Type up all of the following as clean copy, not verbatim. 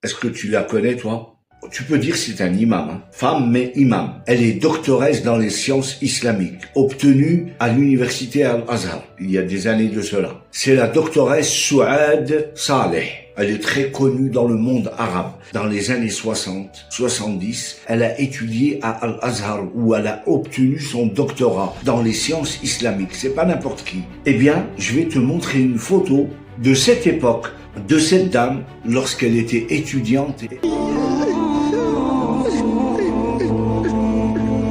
Est-ce que tu la connais, toi? Tu peux dire c'est un imam, hein. Femme mais imam. Elle est doctoresse dans les sciences islamiques, obtenue à l'université Al-Azhar, il y a des années de cela. C'est la doctoresse Souad Saleh. Elle est très connue dans le monde arabe. Dans les années 60, 70, elle a étudié à Al-Azhar où elle a obtenu son doctorat dans les sciences islamiques. C'est pas n'importe qui. Eh bien, je vais te montrer une photo de cette époque, de cette dame, lorsqu'elle était étudiante.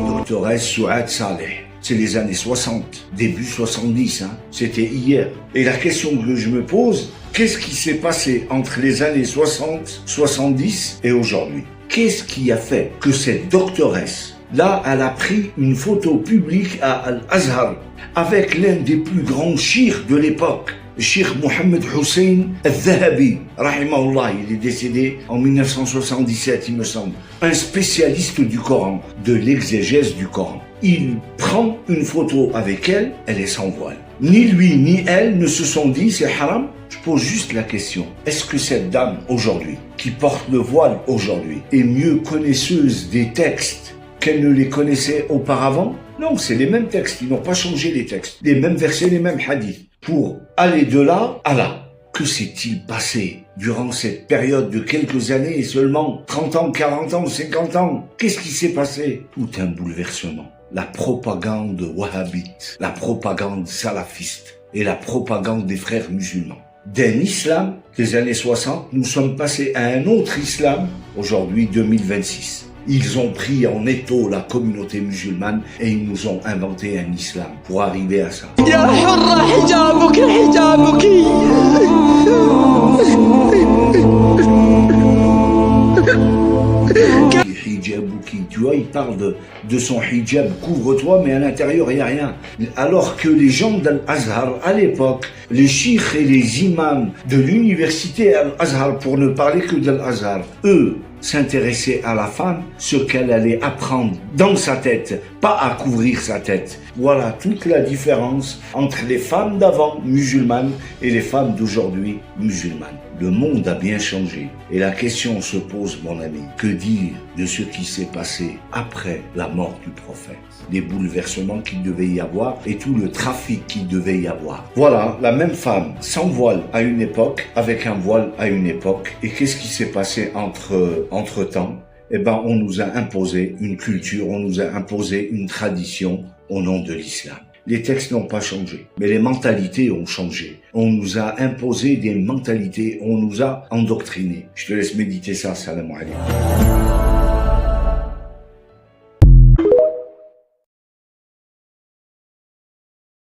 Doctoresse Souad Saleh. C'est les années 60, début 70, hein. C'était hier. Et la question que je me pose, qu'est-ce qui s'est passé entre les années 60, 70 et aujourd'hui? Qu'est-ce qui a fait que cette doctoresse, là, elle a pris une photo publique à Al-Azhar avec l'un des plus grands chiites de l'époque, le cheikh Mohammed Hussein al-Zahabi, rahimahullah, il est décédé en 1977, il me semble. Un spécialiste du Coran, de l'exégèse du Coran. Il prend une photo avec elle, elle est sans voile. Ni lui ni elle ne se sont dit c'est haram. Je pose juste la question, est-ce que cette dame aujourd'hui, qui porte le voile aujourd'hui, est mieux connaisseuse des textes qu'elle ne les connaissait auparavant? Non, c'est les mêmes textes, ils n'ont pas changé les textes. Les mêmes versets, les mêmes hadiths. Pour aller de là à là. Que s'est-il passé durant cette période de quelques années, seulement 30 ans, 40 ans, 50 ans? Qu'est-ce qui s'est passé? Tout un bouleversement. La propagande wahhabite, la propagande salafiste et la propagande des frères musulmans. D'un islam des années 60, nous sommes passés à un autre islam, aujourd'hui 2026. Ils ont pris en étau la communauté musulmane et ils nous ont inventé un islam pour arriver à ça. Tu vois, il parle de son hijab, couvre-toi, mais à l'intérieur, il n'y a rien. Alors que les gens d'Al-Azhar, à l'époque, les chiites et les imams de l'université Al-Azhar, pour ne parler que d'Al-Azhar, eux, s'intéresser à la femme, ce qu'elle allait apprendre dans sa tête, pas à couvrir sa tête. Voilà toute la différence entre les femmes d'avant musulmanes et les femmes d'aujourd'hui musulmanes. Le monde a bien changé et la question se pose, mon ami, que dire de ce qui s'est passé après la mort du prophète? Les bouleversements qu'il devait y avoir et tout le trafic qu'il devait y avoir. Voilà, la même femme sans voile à une époque, avec un voile à une époque. Et qu'est-ce qui s'est passé entre-temps? Eh ben, on nous a imposé une culture, on nous a imposé une tradition au nom de l'islam. Les textes n'ont pas changé, mais les mentalités ont changé. On nous a imposé des mentalités, on nous a endoctrinés. Je te laisse méditer ça, salam alaikum.